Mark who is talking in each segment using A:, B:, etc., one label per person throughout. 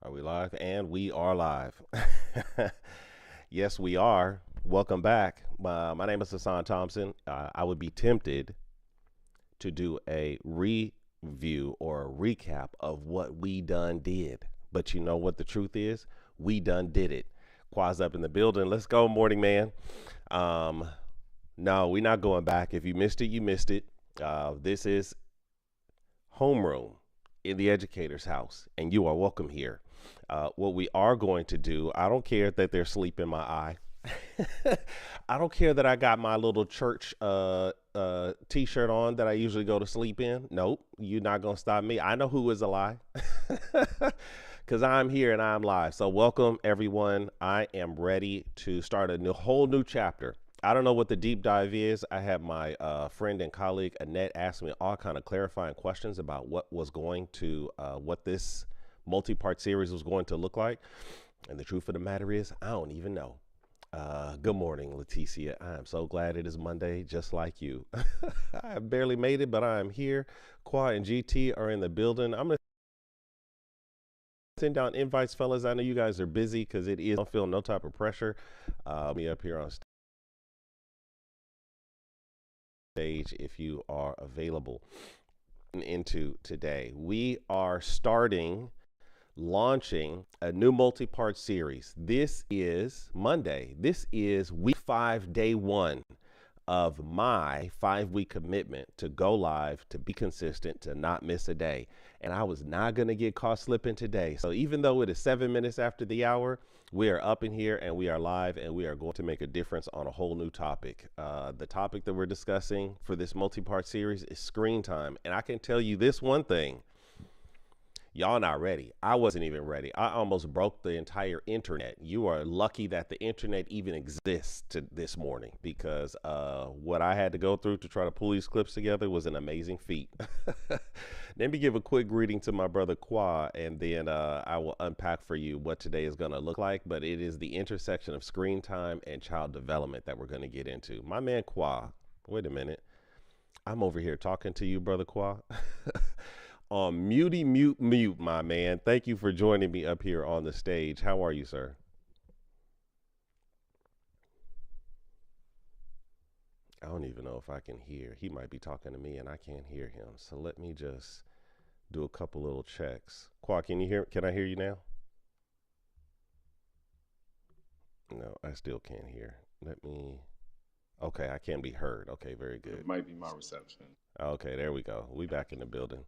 A: Are we live? And we are live. Yes, we are. Welcome back. My name is Hassan Thompson. I would be tempted to do a review or a recap of what we done did. But you know what the truth is? We done did it. Quaz up in the building. Let's go, morning man. No, we're not going back. If you missed it, you missed it. This is Homeroom in the educator's house, and you are welcome here. What we are going to do, I don't care that there's sleep in my eye. I don't care that I got my little church t-shirt on that I usually go to sleep in. Nope, you're not going to stop me. I know who is a lie because I'm here and I'm live. So welcome, everyone. I am ready to start a whole new chapter. I don't know what the deep dive is. I had my friend and colleague Annette ask me all kind of clarifying questions about what was going to, what this multi-part series was going to look like. And the truth of the matter is, I don't even know. Good morning, Leticia. I am so glad it is Monday, just like you. I have barely made it, but I am here. Qua and GT are in the building. I'm going to send down invites, fellas. I know you guys are busy because it is, I don't feel no type of pressure. Me up here on stage if you are available. Into today, we are launching a new multi-part series. This is Monday. This is week 5, day 1 of my 5-week commitment to go live, to be consistent, to not miss a day. And I was not going to get caught slipping today. So even though it is 7 minutes after the hour, we are up in here and we are live and we are going to make a difference on a whole new topic. The topic that we're discussing for this multi-part series is screen time. And I can tell you this one thing. Y'all not ready. I wasn't even ready. I almost broke the entire internet. You are lucky that the internet even exists this morning, because what I had to go through to try to pull these clips together was an amazing feat. Let me give a quick greeting to my brother Qua, and then I will unpack for you what today is going to look like. But it is the intersection of screen time and child development that we're going to get into. My man Qua, wait a minute. I'm over here talking to you, brother Qua. On mute, my man. Thank you for joining me up here on the stage. How are you, sir? I don't even know if I can hear. He might be talking to me and I can't hear him. So let me just do a couple little checks. Qua, can you hear? Can I hear you now? No, I still can't hear. Let me. Okay, I can be heard. Okay, very good.
B: It might be my reception.
A: Okay, there we go. We back in the building.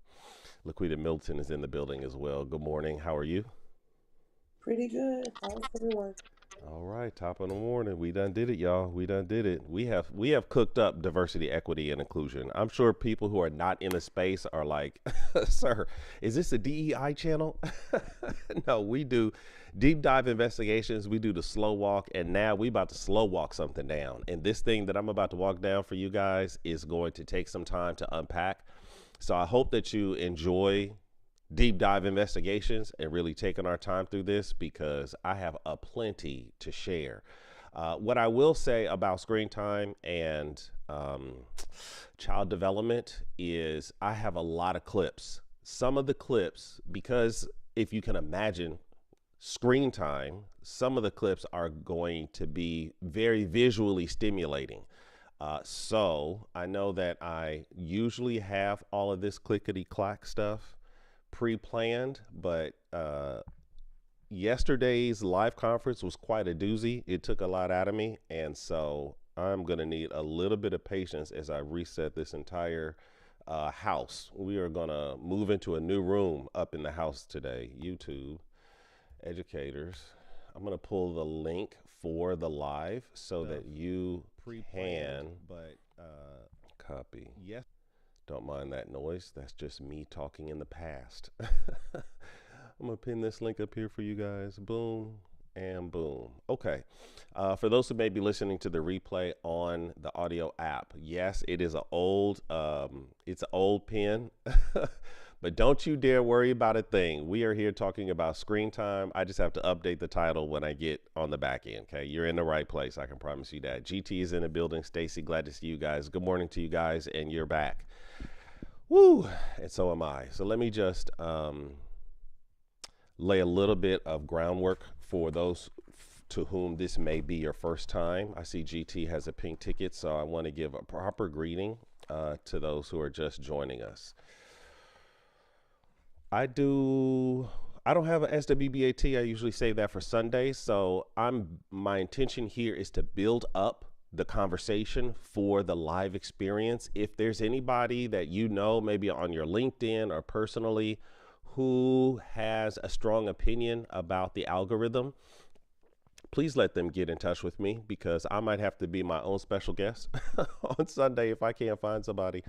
A: Laquita Milton is in the building as well. Good morning. How are you?
C: Pretty good. How's everyone?
A: All right, top of the morning. We done did it, y'all. We done did it. We have cooked up diversity, equity, and inclusion. I'm sure people who are not in the space are like, sir, is this a DEI channel? No, we do deep dive investigations. We do the slow walk, and now we about to slow walk something down. And this thing that I'm about to walk down for you guys is going to take some time to unpack. So I hope that you enjoy deep dive investigations and really taking our time through this, because I have a plenty to share. What I will say about screen time and child development is I have a lot of clips. Some of the clips, because if you can imagine screen time, some of the clips are going to be very visually stimulating. So I know that I usually have all of this clickety clack stuff pre-planned, but yesterday's live conference was quite a doozy. It took a lot out of me, and so I'm gonna need a little bit of patience as I reset this entire house. We are gonna move into a new room up in the house today. YouTube educators, I'm gonna pull the link for the live so that you can copy. Yes. Don't mind that noise. That's just me talking in the past. I'm gonna pin this link up here for you guys. Boom and boom. Okay. For those who may be listening to the replay on the audio app, yes, it is it's an old pin, but don't you dare worry about a thing. We are here talking about screen time. I just have to update the title when I get on the back end. Okay, you're in the right place. I can promise you that. GT is in the building. Stacy, glad to see you guys. Good morning to you guys, and you're back. Woo, and so am I. So let me just lay a little bit of groundwork for those to whom this may be your first time. I see GT has a pink ticket, so I want to give a proper greeting to those who are just joining us. I don't have an SWBAT. I usually save that for Sunday. So my intention here is to build up the conversation for the live experience. If there's anybody that you know, maybe on your LinkedIn or personally, who has a strong opinion about the algorithm, please let them get in touch with me, because I might have to be my own special guest on Sunday if I can't find somebody.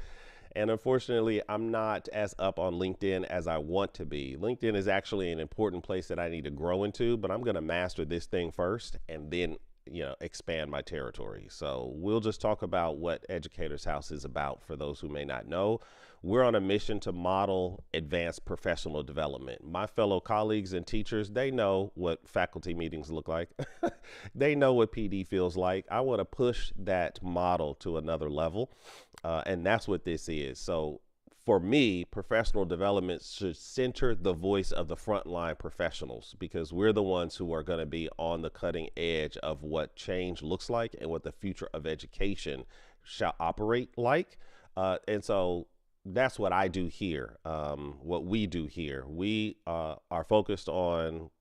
A: And unfortunately, I'm not as up on LinkedIn as I want to be. LinkedIn is actually an important place that I need to grow into, but I'm going to master this thing first and then, expand my territory. So we'll just talk about what Educator's House is about for those who may not know. We're on a mission to model advanced professional development. My fellow colleagues and teachers, they know what faculty meetings look like. They know what PD feels like. I want to push that model to another level. And that's what this is. So for me, professional development should center the voice of the frontline professionals, because we're the ones who are going to be on the cutting edge of what change looks like and what the future of education shall operate like. And so that's what I do here. What we do here, we are focused on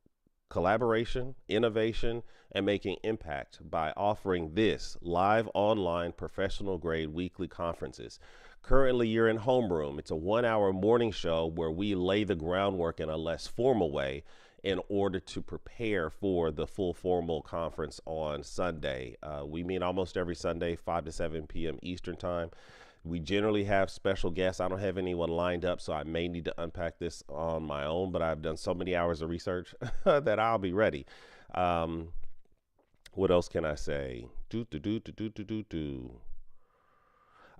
A: collaboration, innovation, and making impact by offering this live online professional grade weekly conferences. Currently, you're in Homeroom. It's a 1-hour morning show where we lay the groundwork in a less formal way in order to prepare for the full formal conference on Sunday. We meet almost every Sunday, 5 to 7 p.m. Eastern time. We generally have special guests. I don't have anyone lined up, so I may need to unpack this on my own, but I've done so many hours of research that I'll be ready. What else can I say?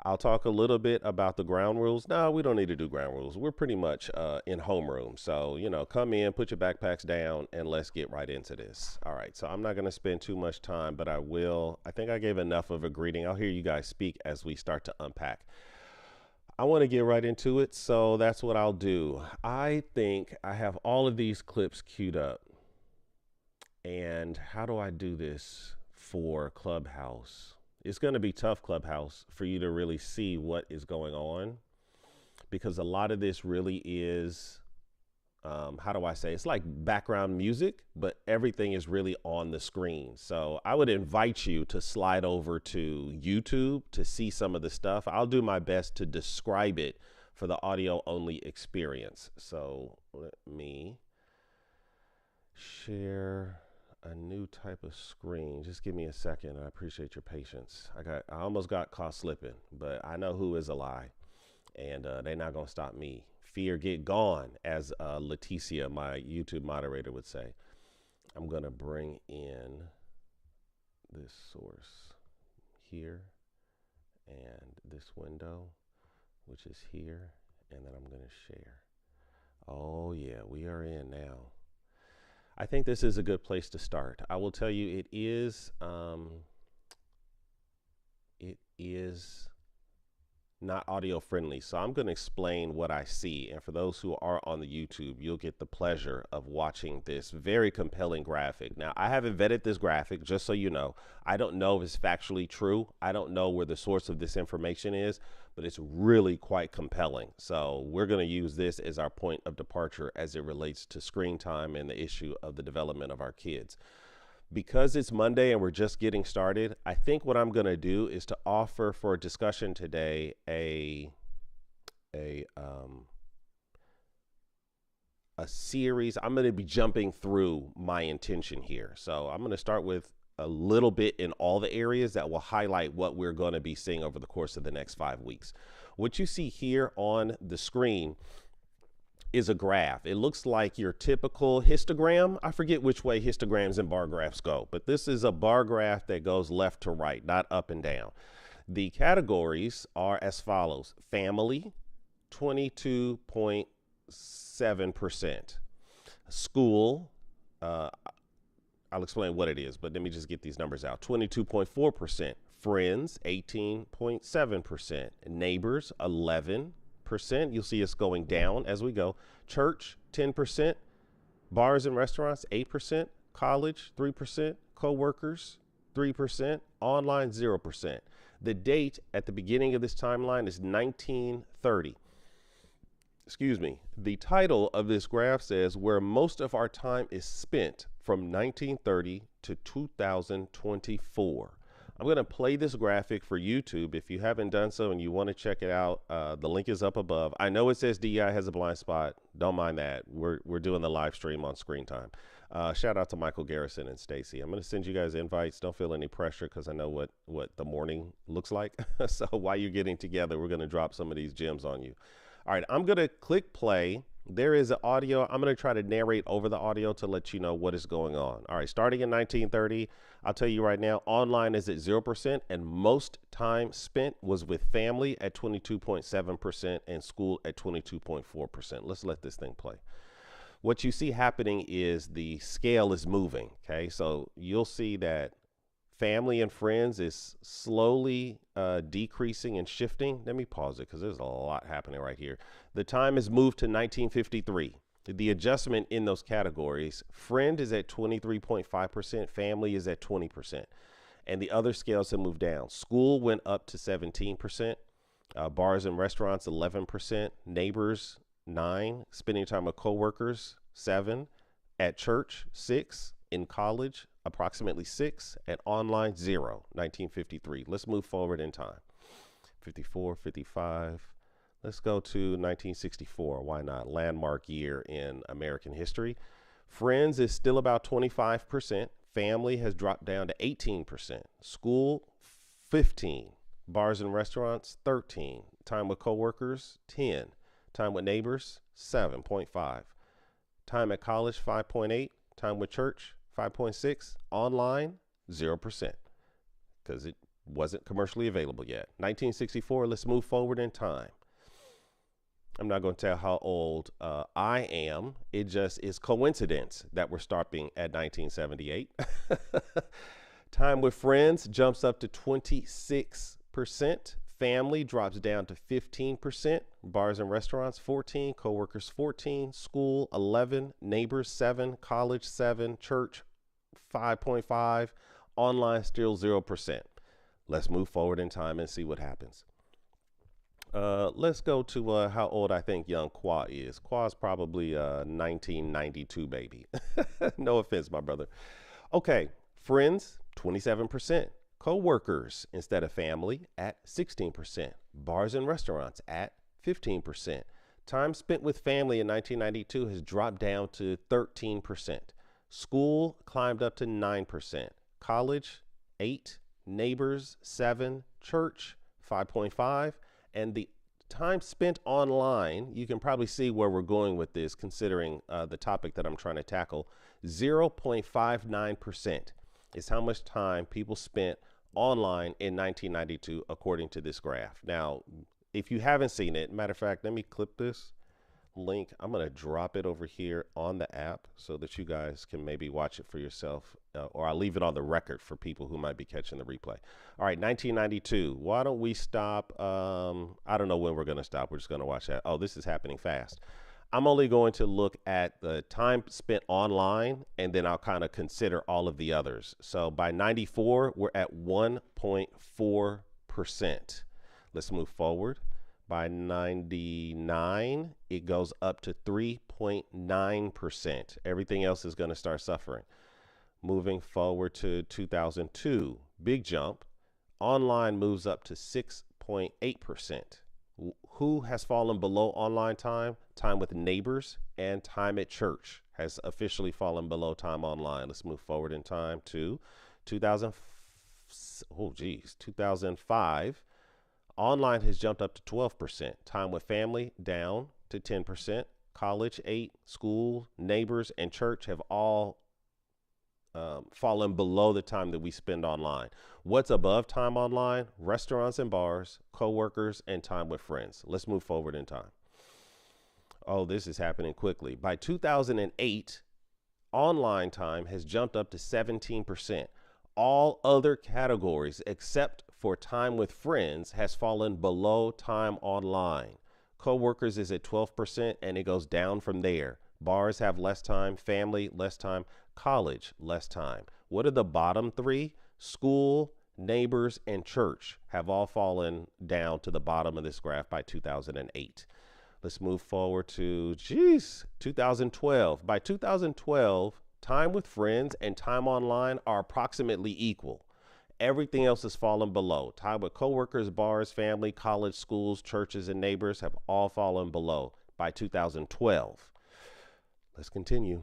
A: I'll talk a little bit about the ground rules. No, we don't need to do ground rules. We're pretty much in homeroom. So, come in, put your backpacks down, and let's get right into this. All right. So I'm not going to spend too much time, but I think I gave enough of a greeting. I'll hear you guys speak as we start to unpack. I want to get right into it. So that's what I'll do. I think I have all of these clips queued up. And how do I do this for Clubhouse? It's going to be tough, Clubhouse, for you to really see what is going on, because a lot of this really is, how do I say, it's like background music, but everything is really on the screen. So I would invite you to slide over to YouTube to see some of the stuff. I'll do my best to describe it for the audio only experience. So let me share a new type of screen. Just give me a second. I appreciate your patience. I almost got caught slipping, but I know who is a lie, and they're not gonna stop me. Fear get gone, as Leticia, my YouTube moderator, would say. I'm gonna bring in this source here and this window, which is here, and then I'm gonna share. Oh yeah, we are in now. I think this is a good place to start. I will tell you, it is not audio friendly. So I'm going to explain what I see. And for those who are on the YouTube, you'll get the pleasure of watching this very compelling graphic. Now, I haven't vetted this graphic, just so you know. I don't know if it's factually true. I don't know where the source of this information is, but it's really quite compelling. So we're going to use this as our point of departure as it relates to screen time and the issue of the development of our kids. Because it's Monday and we're just getting started, I think what I'm going to do is to offer for discussion today a series. I'm going to be jumping through my intention here. So I'm going to start with a little bit in all the areas that will highlight what we're going to be seeing over the course of the next 5 weeks. What you see here on the screen is a graph. It looks like your typical histogram. I forget which way histograms and bar graphs go, but this is a bar graph that goes left to right, not up and down. The categories are as follows: family, 22.7%. School, I'll explain what it is, but let me just get these numbers out. 22.4%. Friends, 18.7%. Neighbors, 11%. You'll see us going down as we go. Church, 10%. Bars and restaurants, 8%. College, 3%. Co-workers, 3%. Online, 0%. The date at the beginning of this timeline is 1930. Excuse me. The title of this graph says where most of our time is spent from 1930 to 2024. I'm going to play this graphic for YouTube. If you haven't done so and you want to check it out, the link is up above. I know it says DI has a blind spot. Don't mind that. We're doing the live stream on Screen Time. Shout out to Michael Garrison and Stacy. I'm going to send you guys invites. Don't feel any pressure because I know what the morning looks like. So while you're getting together, we're going to drop some of these gems on you. All right, I'm going to click play. There is an audio. I'm going to try to narrate over the audio to let you know what is going on. All right, starting in 1930, I'll tell you right now, online is at 0%, and most time spent was with family at 22.7% and school at 22.4%. Let's let this thing play. What you see happening is the scale is moving, okay? So you'll see that family and friends is slowly decreasing and shifting. Let me pause it because there's a lot happening right here. The time is moved to 1953. The adjustment in those categories, friend is at 23.5%, family is at 20%, and the other scales have moved down. School went up to 17%, bars and restaurants 11%, neighbors 9%, spending time with coworkers 7%, at church 6%, in college approximately 6%, and online 0, 1953. Let's move forward in time. 54, 55. Let's go to 1964. Why not? Landmark year in American history. Friends is still about 25%. Family has dropped down to 18%. School, 15. Bars and restaurants, 13. Time with coworkers, 10. Time with neighbors, 7.5. Time at college, 5.8. Time with church, 5.6. Online, 0%. Because it wasn't commercially available yet. 1964, let's move forward in time. I'm not going to tell how old I am. It just is coincidence that we're stopping at 1978. Time with friends jumps up to 26%. Family drops down to 15%. Bars and restaurants 14. Coworkers 14. School 11. Neighbors 7. College 7. Church 5.5. Online still 0%. Let's move forward in time and see what happens. Let's go to how old I think young Qua is. Qua's probably 1992 baby. No offense, my brother. Okay, friends, 27%. Co-workers instead of family at 16%. Bars and restaurants at 15%. Time spent with family in 1992 has dropped down to 13%. School climbed up to 9%. College, 8%. Neighbors, 7%. Church, 5.5%. And the time spent online, you can probably see where we're going with this, considering the topic that I'm trying to tackle. 0.59% is how much time people spent online in 1992, according to this graph. Now, if you haven't seen it, matter of fact, let me clip this link. I'm going to drop it over here on the app so that you guys can maybe watch it for yourself, or I'll leave it on the record for people who might be catching the replay. All right, 1992. Why don't we stop? I don't know when we're going to stop. We're just going to watch that. Oh, this is happening fast. I'm only going to look at the time spent online, and then I'll kind of consider all of the others. So by 94, we're at 1.4%. Let's move forward. By 99, it goes up to 3.9%. Everything else is going to start suffering. Moving forward to 2002, big jump. Online moves up to 6.8%. Who has fallen below online time? Time with neighbors and time at church has officially fallen below time online. Let's move forward in time to 2005. Online has jumped up to 12%. Time with family down to 10%. College 8%. School, neighbors, and church have all fallen below the time that we spend online. What's above time online? Restaurants and bars, coworkers, and time with friends. Let's move forward in time. Oh, this is happening quickly. By 2008, online time has jumped up to 17%. All other categories except for time with friends has fallen below time online. Coworkers is at 12%, and it goes down from there. Bars have less time, family, less time, college, less time. What are the bottom three? School, neighbors, and church have all fallen down to the bottom of this graph by 2008. Let's move forward to, 2012. By 2012, time with friends and time online are approximately equal. Everything else has fallen below. Time with coworkers, bars, family, college, schools, churches, and neighbors have all fallen below by 2012. Let's continue.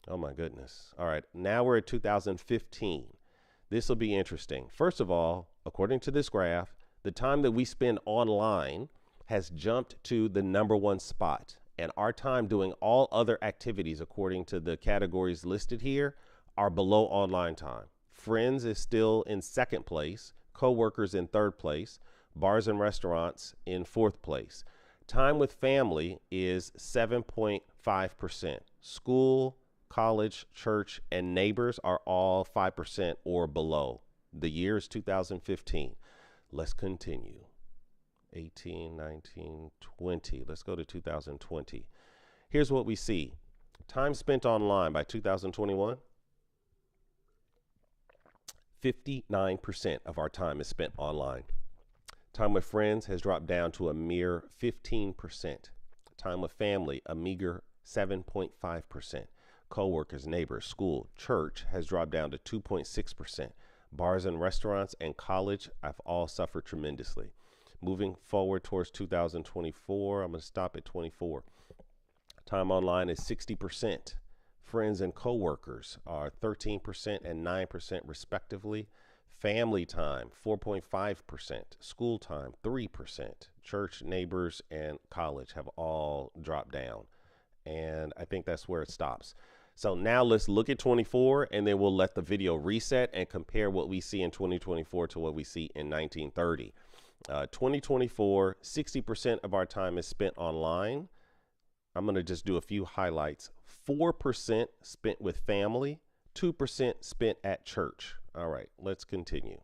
A: Oh my goodness. All right, now we're at 2015. This will be interesting. First of all, according to this graph, the time that we spend online has jumped to the #1 spot. And our time doing all other activities, according to the categories listed here, are below online time. Friends is still in second place, coworkers in third place, bars and restaurants in fourth place. Time with family is 7.5%. School, college, church, and neighbors are all 5% or below. The year is 2015. Let's continue. 18, 19, 20. Let's go to 2020. Here's what we see. Time spent online by 2021. 59% of our time is spent online. Time with friends has dropped down to a mere 15%. Time with family, a meager 7.5%. Coworkers, neighbors, school, church has dropped down to 2.6%. Bars and restaurants and college have all suffered tremendously. Moving forward towards 2024, I'm going to stop at 24. Time online is 60%. Friends and coworkers are 13% and 9% respectively. Family time, 4.5%. School time, 3%. Church, neighbors, and college have all dropped down. And I think that's where it stops. So now let's look at 24, and then we'll let the video reset and compare what we see in 2024 to what we see in 1930. 2024, 60% of our time is spent online. I'm going to just do a few highlights. 4% spent with family, 2% spent at church. All right, let's continue.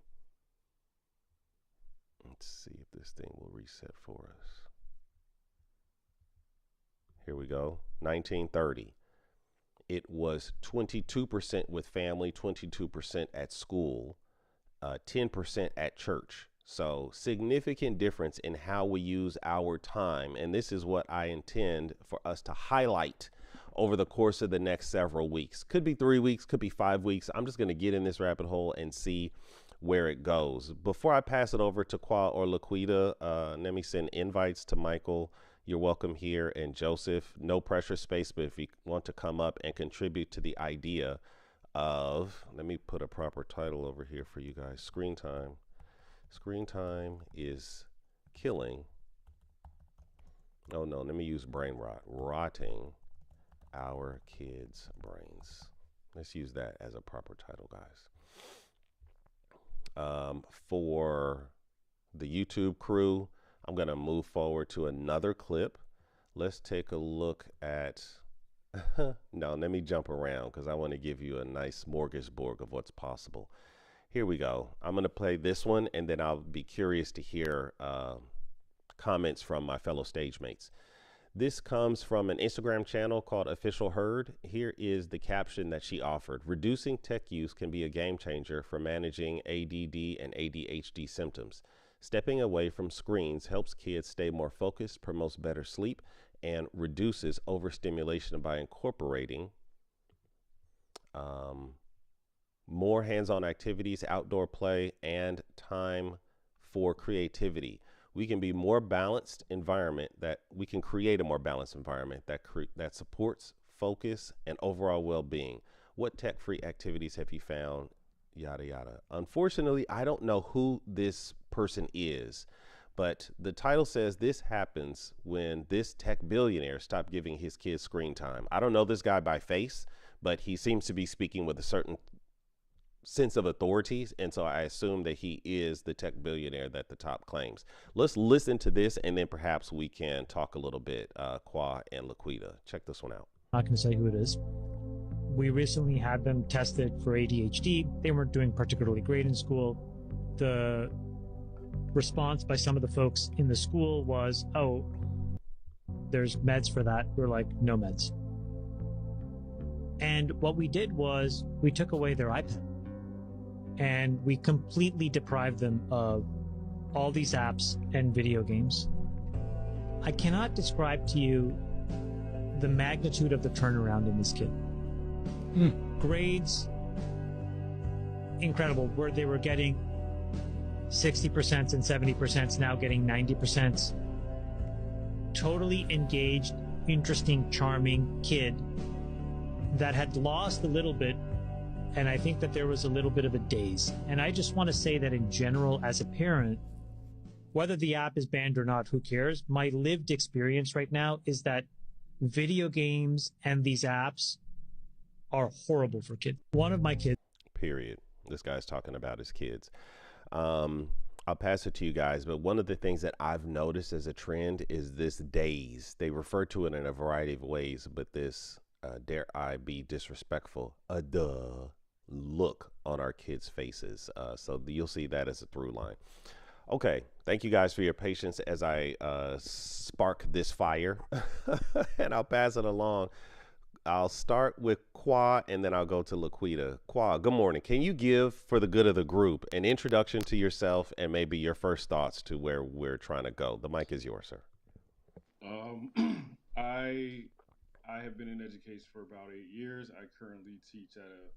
A: Let's see if this thing will reset for us. Here we go. 1930. It was 22% with family, 22% at school, 10% at church. So significant difference in how we use our time. And this is what I intend for us to highlight over the course of the next several weeks. Could be 3 weeks, could be 5 weeks. I'm just going to get in this rabbit hole and see where it goes. Before I pass it over to Qua or Laquita, let me send invites to Michael. You're welcome here. And Joseph, no pressure space, but if you want to come up and contribute to the idea of, let me put a proper title over here for you guys, screen time. Screen time is killing. Oh no, let me use brain rot. Rotting our kids' brains. Let's use that as a proper title, guys. For the YouTube crew, I'm going to move forward to another clip. Let's take a look at, no, let me jump around because I want to give you a nice smorgasbord of what's possible. Here we go. I'm going to play this one, and then I'll be curious to hear comments from my fellow stage mates. This comes from an Instagram channel called Official Herd. Here is the caption that she offered. Reducing tech use can be a game changer for managing ADD and ADHD symptoms. Stepping away from screens helps kids stay more focused, promotes better sleep, and reduces overstimulation by incorporating more hands-on activities, outdoor play, and time for creativity. We can be more balanced environment that we can create a more balanced environment that supports focus and overall well-being. What tech-free activities have you found? Yada, yada. Unfortunately, I don't know who this person is, but the title says this happens when this tech billionaire stopped giving his kids screen time. I don't know this guy by face, but he seems to be speaking with a certain sense of authorities, and so I assume that he is the tech billionaire that the top claims. Let's listen to this, and then perhaps we can talk a little bit, Qua and Laquita. Check this one out.
B: Not going to say who it is. We recently had them tested for ADHD. They weren't doing particularly great in school. The response by some of the folks in the school was, oh, there's meds for that. We're like, no meds. And what we did was we took away their iPad and we completely deprived them of all these apps and video games. I cannot describe to you the magnitude of the turnaround in this kid. Grades, incredible, where they were getting 60% and 70%, now getting 90%. Totally engaged, interesting, charming kid that had lost a little bit, and I think that there was a little bit of a daze. And I just want to say that in general, as a parent, whether the app is banned or not, who cares? My lived experience right now is that video games and these apps are horrible for kids. One of my kids.
A: Period. This guy's talking about his kids. I'll pass it to you guys, but one of the things that I've noticed as a trend is this daze. They refer to it in a variety of ways, but this, dare I be disrespectful, look on our kids' faces. So you'll see that as a through line. Okay, thank you guys for your patience as I spark this fire, and I'll pass it along. I'll start with Kwa, and then I'll go to Laquita. Kwa, good morning. Can you give, for the good of the group, an introduction to yourself and maybe your first thoughts to where we're trying to go? The mic is yours, sir.
D: I have been in education for about 8 years. I currently teach at a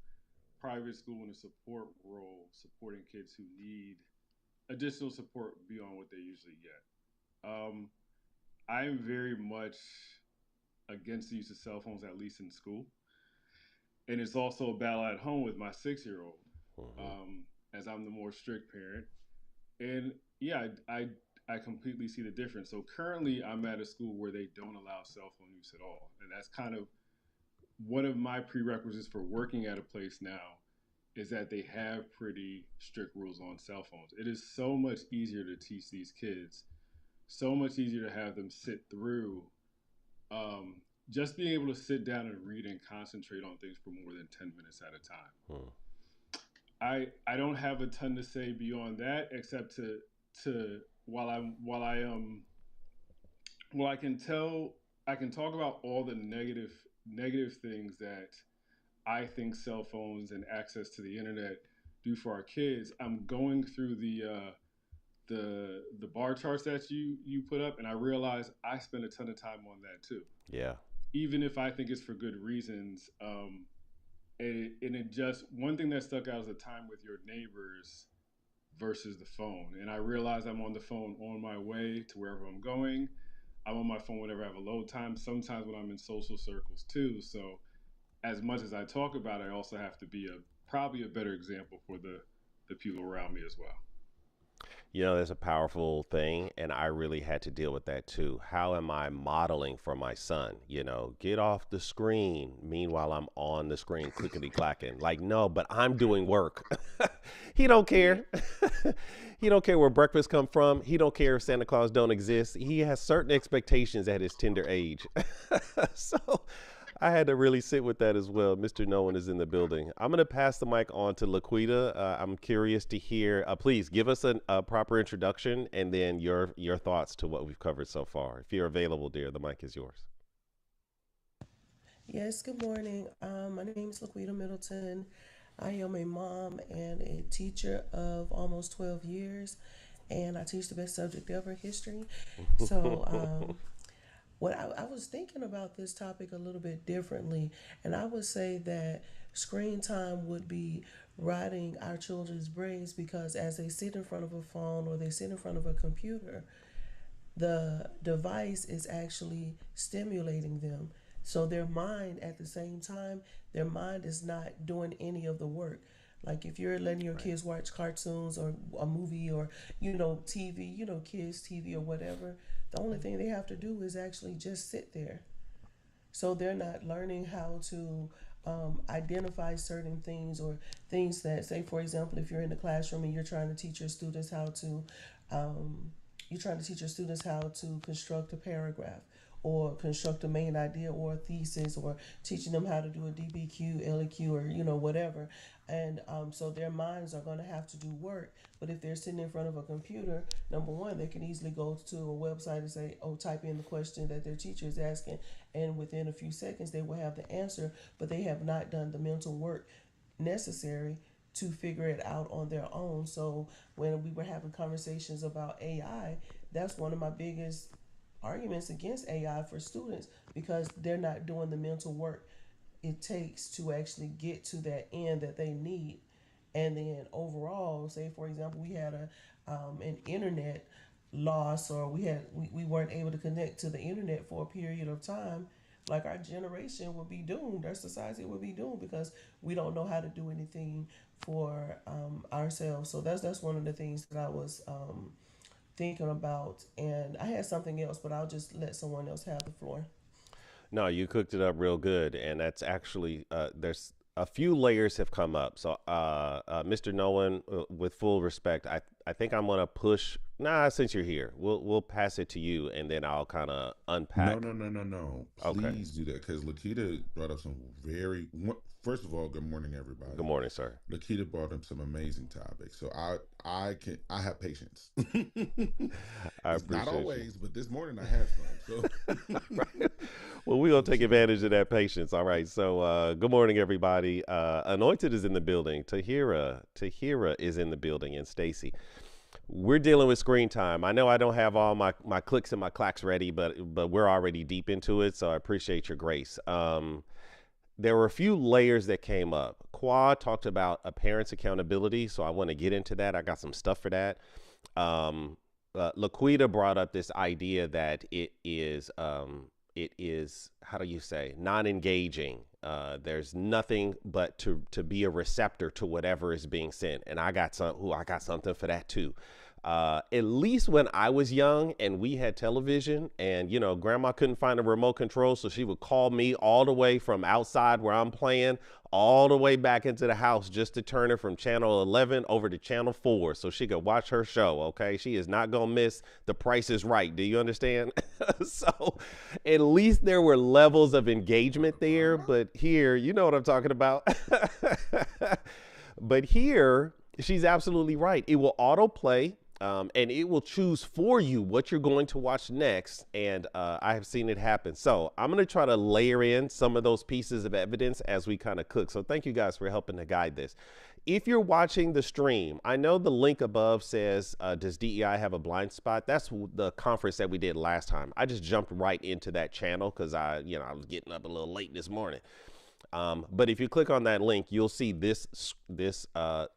D: private school in a support role, supporting kids who need additional support beyond what they usually get. I am very much against the use of cell phones, at least in school. And it's also a battle at home with my 6-year-old, as I'm the more strict parent. And yeah, I completely see the difference. So currently I'm at a school where they don't allow cell phone use at all. And that's kind of one of my prerequisites for working at a place now, is that they have pretty strict rules on cell phones. It is so much easier to teach these kids, so much easier to have them sit through. Just being able to sit down and read and concentrate on things for more than 10 minutes at a time. I don't have a ton to say beyond that, except to while I can talk about all the negative things that I think cell phones and access to the internet do for our kids. I'm going through the bar charts that you put up, and I realize I spend a ton of time on that too.
A: Yeah.
D: Even if I think it's for good reasons. And it just, one thing that stuck out is the time with your neighbors versus the phone. And I realize I'm on the phone on my way to wherever I'm going. I'm on my phone whenever I have a load time, sometimes when I'm in social circles too. So as much as I talk about it, I also have to be probably a better example for the people around me as well.
A: You know, that's a powerful thing, and I really had to deal with that too. How am I modeling for my son? You know, get off the screen. Meanwhile, I'm on the screen clickety clacking. Like, no, but I'm doing work. He don't care. He don't care where breakfast come from. He don't care if Santa Claus don't exist. He has certain expectations at his tender age. So I had to really sit with that as well. Mr. No One is in the building. I'm going to pass the mic on to Laquita. I'm curious to hear, please give us a proper introduction and then your thoughts to what we've covered so far. If you're available, dear, the mic is yours.
C: Yes, good morning. My name is Laquita Middleton. I am a mom and a teacher of almost 12 years, and I teach the best subject ever, history. So, what I was thinking about this topic a little bit differently, and I would say that screen time would be rotting our children's brains, because as they sit in front of a phone or they sit in front of a computer, the device is actually stimulating them. So their mind, at the same time, their mind is not doing any of the work. Like if you're letting your kids watch cartoons or a movie or, TV, kids TV or whatever, the only thing they have to do is actually just sit there. So they're not learning how to identify certain things, or things that, say, for example, if you're in the classroom and you're trying to teach your students how to construct a paragraph, or construct a main idea or a thesis, or teaching them how to do a DBQ, LEQ, or whatever. And so their minds are going to have to do work. But if they're sitting in front of a computer, number one, they can easily go to a website and say, oh, type in the question that their teacher is asking, and within a few seconds they will have the answer. But they have not done the mental work necessary to figure it out on their own. So when we were having conversations about AI, that's one of my biggest arguments against AI for students, because they're not doing the mental work it takes to actually get to that end that they need. And then overall, say for example, we had an internet loss, or we weren't able to connect to the internet for a period of time, like our generation would be doomed, our society would be doomed, because we don't know how to do anything for ourselves. So that's one of the things that I was thinking about. And I had something else, but I'll just let someone else have the floor.
A: No, you cooked it up real good, and that's actually there's a few layers have come up. So, Mr. Nolan, with full respect, I think I'm gonna push. Nah, since you're here, we'll pass it to you, and then I'll kind of unpack.
E: No.
A: Okay.
E: Please do that, because Lakita brought up some very. First of all, good morning, everybody.
A: Good morning, sir.
E: Lakita brought up some amazing topics, so I have patience.
A: I
E: It's not
A: appreciate
E: always, but this morning I had some. So.
A: Right. Well, we're going to take advantage of that patience. All right. So good morning, everybody. Anointed is in the building. Tahira is in the building, and Stacy. We're dealing with screen time. I know I don't have all my clicks and my clacks ready, but we're already deep into it. So I appreciate your grace. There were a few layers that came up. Quad talked about a parent's accountability. So I want to get into that. I got some stuff for that. Laquita brought up this idea that it is, how do you say, non-engaging. There's nothing but to be a receptor to whatever is being sent. And I got something for that too. At least when I was young and we had television, and grandma couldn't find a remote control, so she would call me all the way from outside where I'm playing all the way back into the house just to turn it from channel 11 over to channel 4 so she could watch her show. Okay, she is not gonna miss The Price is Right. Do you understand? So at least there were levels of engagement there. But here, you know what I'm talking about. But here, she's absolutely right. It will autoplay. And it will choose for you what you're going to watch next. And I have seen it happen. So I'm going to try to layer in some of those pieces of evidence as we kind of cook. So thank you guys for helping to guide this. If you're watching the stream, I know the link above says, does DEI have a blind spot? That's the conference that we did last time. I just jumped right into that channel because I was getting up a little late this morning. But if you click on that link, you'll see this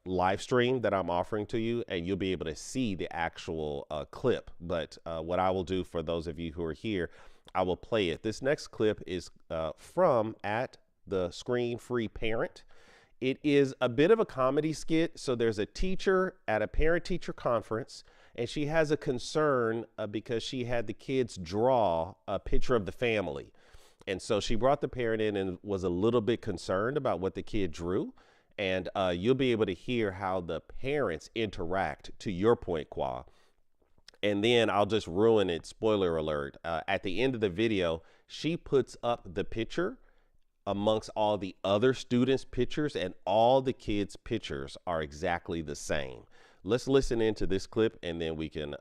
A: live stream that I'm offering to you, and you'll be able to see the actual clip. But what I will do for those of you who are here, I will play it. This next clip is from At the Screen Free Parent. It is a bit of a comedy skit. So there's a teacher at a parent-teacher conference, and she has a concern because she had the kids draw a picture of the family. And so she brought the parent in and was a little bit concerned about what the kid drew. And you'll be able to hear how the parents interact, to your point, Kwa. And then I'll just ruin it. Spoiler alert. At the end of the video, she puts up the picture amongst all the other students' pictures, and all the kids' pictures are exactly the same. Let's listen into this clip, and then we can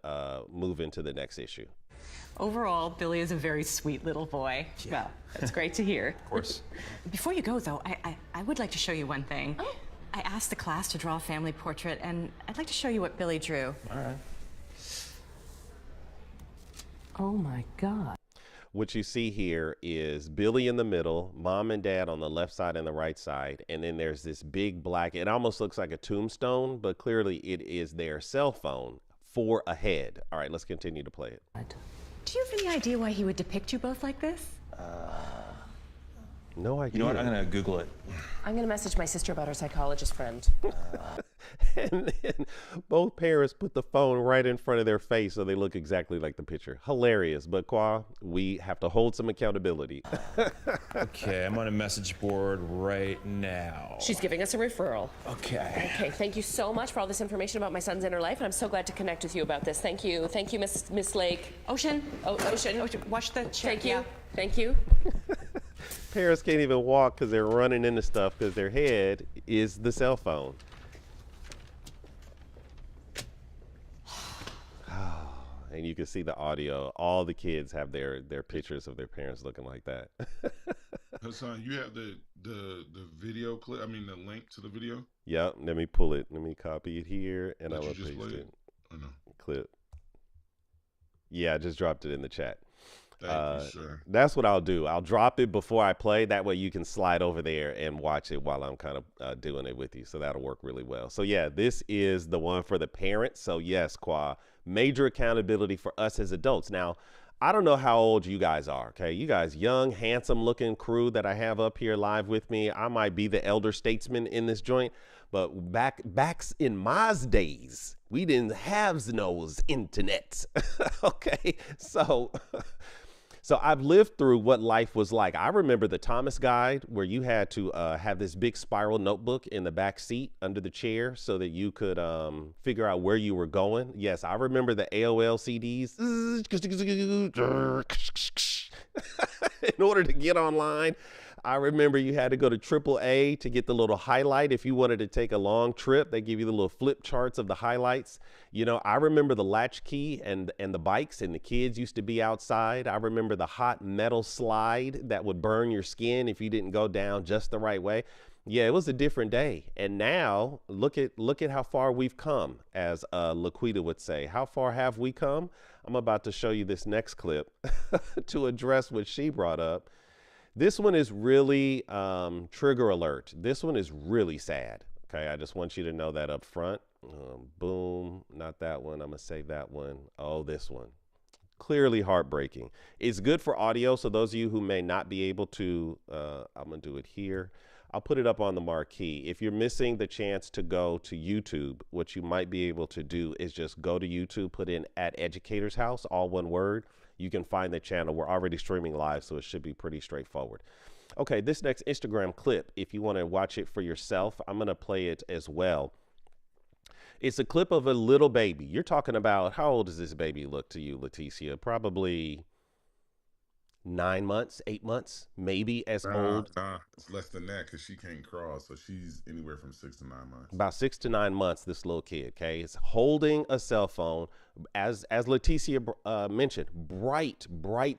A: move into the next issue.
F: Overall, Billy is a very sweet little boy. Yeah. Well, that's great to hear.
A: Of course.
F: Before you go, though, I would like to show you one thing. Oh. I asked the class to draw a family portrait, and I'd like to show you what Billy drew.
A: All right.
F: Oh, my God.
A: What you see here is Billy in the middle, mom and dad on the left side and the right side. And then there's this big black, it almost looks like a tombstone, but clearly it is their cell phone for a head. All right, let's continue to play it.
F: Do you have any idea why he would depict you both like this?
A: No idea.
G: You know what? I'm going to Google it.
H: I'm going to message my sister about her psychologist friend.
A: And then both parents put the phone right in front of their face so they look exactly like the picture. Hilarious. But Qua, we have to hold some accountability.
G: Okay, I'm on a message board right now.
H: She's giving us a referral.
G: Okay.
H: Okay, thank you so much for all this information about my son's inner life, and I'm so glad to connect with you about this. Thank you. Thank you, Miss Lake.
F: Ocean.
H: Ocean.
F: Watch the chair.
H: Thank you.
F: Yeah.
H: Thank you.
A: Parents can't even walk because they're running into stuff because their head is the cell phone. And you can see the audio. All the kids have their pictures of their parents looking like that.
E: Hassan, you have the video clip. I mean, the link to the video.
A: Yep. Let me pull it. Let me copy it here, and I will paste it.
E: Oh, no.
A: Clip. Yeah, I just dropped it in the chat.
E: Thank you, sir.
A: That's what I'll do. I'll drop it before I play. That way you can slide over there and watch it while I'm kind of doing it with you. So that'll work really well. So yeah, this is the one for the parents. So yes, Qua, major accountability for us as adults. Now, I don't know how old you guys are. Okay. You guys, young, handsome looking crew that I have up here live with me. I might be the elder statesman in this joint, but back in my days, we didn't have no internet. Okay. So I've lived through what life was like. I remember the Thomas Guide where you had to have this big spiral notebook in the back seat under the chair so that you could figure out where you were going. Yes, I remember the AOL CDs. In order to get online, I remember you had to go to AAA to get the little highlight. If you wanted to take a long trip, they give you the little flip charts of the highlights. You know, I remember the latchkey and the bikes, and the kids used to be outside. I remember the hot metal slide that would burn your skin if you didn't go down just the right way. Yeah, it was a different day. And now look at how far we've come, as Laquita would say. How far have we come? I'm about to show you this next clip to address what she brought up. This one is really trigger alert. This one is really sad. Okay, I just want you to know that up front. Boom, not that one. I'm gonna save that one. Oh, this one. Clearly heartbreaking. It's good for audio, so those of you who may not be able to, I'm gonna do it here. I'll put it up on the marquee. If you're missing the chance to go to YouTube, what you might be able to do is just go to YouTube, put in @Educator's House, all one word. You can find the channel. We're already streaming live, so it should be pretty straightforward. Okay, this next Instagram clip, if you want to watch it for yourself, I'm going to play it as well. It's a clip of a little baby. You're talking about, how old does this baby look to you, Leticia? Probably 9 months, 8 months, maybe as old.
E: Nah, it's less than that because she can't crawl. So she's anywhere from 6 to 9 months.
A: About 6 to 9 months, this little kid, okay, is holding a cell phone. As Leticia mentioned, bright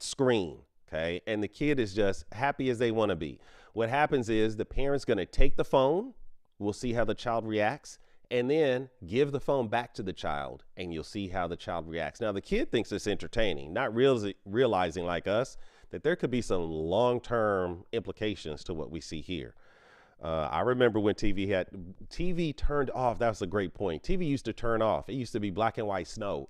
A: screen, okay? And the kid is just happy as they want to be. What happens is the parent's going to take the phone. We'll see how the child reacts. And then give the phone back to the child, and you'll see how the child reacts. Now, the kid thinks it's entertaining, not realizing, like us, that there could be some long-term implications to what we see here. I remember when TV turned off. That was a great point. TV used to turn off. It used to be black and white snow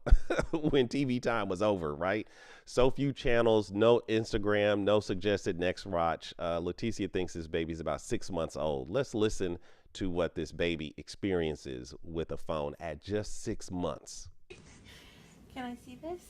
A: when TV time was over, right? So few channels, no Instagram, no suggested next watch. Leticia thinks this baby's about 6 months old. Let's listen to what this baby experiences with a phone at just 6 months.
I: Can I see this?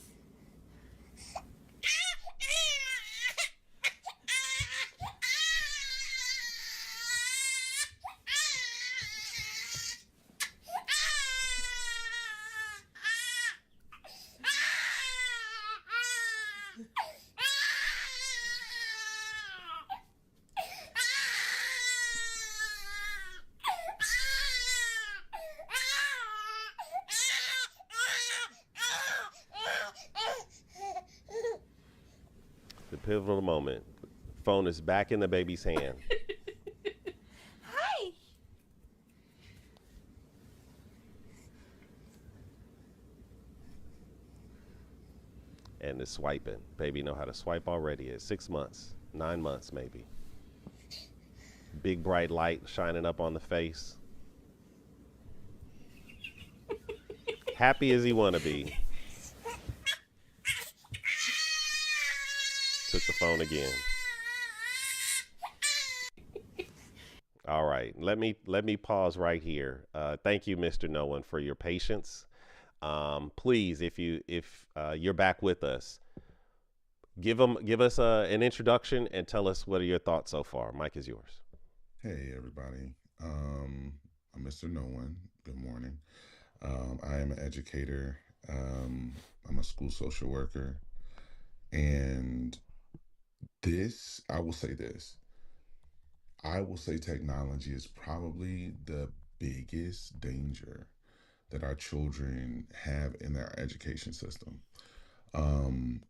A: The pivotal moment. Phone is back in the baby's hand.
I: Hi.
A: And it's swiping. Baby know how to swipe already at 6 months, 9 months maybe. Big bright light shining up on the face. Happy as he want to be. Took the phone again. All right. Let me pause right here. Thank you, Mr. Nolan, for your patience. Please, if you're back with us, give us an introduction and tell us what are your thoughts so far. Mike is yours.
E: Hey, everybody. I'm Mr. No One. Good morning. I am an educator. I'm a school social worker. And I will say this. I will say technology is probably the biggest danger that our children have in their education system. Um,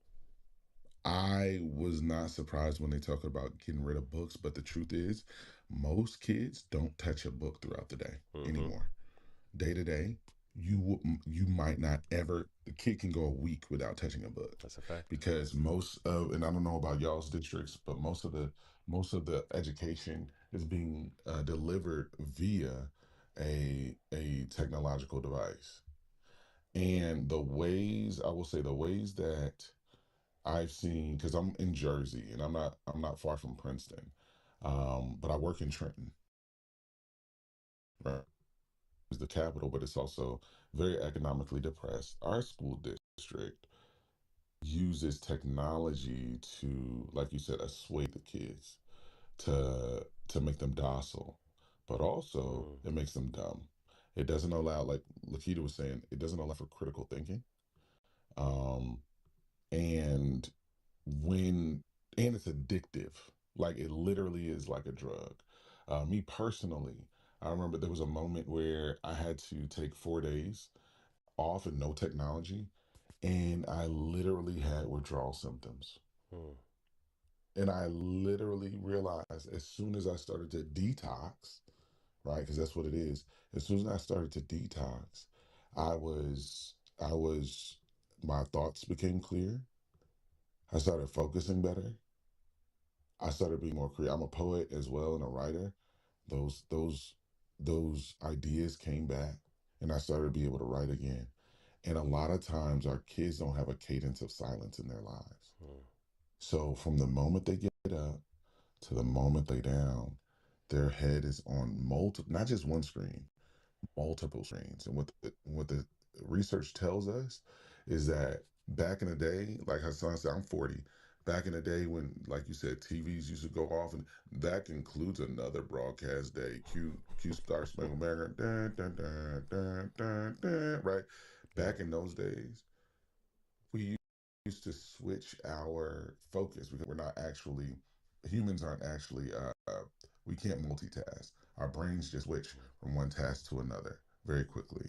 E: I was not surprised when they talk about getting rid of books, but the truth is, most kids don't touch a book throughout the day
A: Mm-hmm.
E: anymore. Day to day, you might not ever. The kid can go a week without touching a book
A: That's a fact.
E: because and I don't know about y'all's districts, but most of the education is being delivered via a technological device. And the ways that I've seen, because I'm in Jersey and I'm not far from Princeton, but I work in Trenton, right? It's the capital, but it's also very economically depressed. Our school district uses technology to, like you said, assuage the kids to make them docile, but also
A: Mm.
E: it makes them dumb. It doesn't allow, like Lakita was saying, it doesn't allow for critical thinking. Um, and when and it's addictive, like it literally is like a drug. Me personally, I remember there was a moment where I had to take 4 days off and no technology, and I literally had withdrawal symptoms.
A: Mm.
E: And I literally realized as soon as I started to detox, right, because that's what it is, as soon as I started to detox, I was my thoughts became clear. I started focusing better. I started being more creative. I'm a poet as well and a writer. Those those those ideas came back, and I started to be able to write again. And a lot of times our kids don't have a cadence of silence in their lives.
A: Mm.
E: So from the moment they get up to the moment they down, their head is on multiple, not just one screen, multiple screens. And what the research tells us is that back in the day, like Hassan said, I'm 40. Back in the day when, like you said, TVs used to go off, and that concludes another broadcast day. Q Star Spangled Banner, dun, dun, dun, dun, dun, dun, right?
A: Yeah.
E: Back in those days, we used to switch our focus because we're not actually humans aren't actually we can't multitask. Our brains just switch from one task to another very quickly.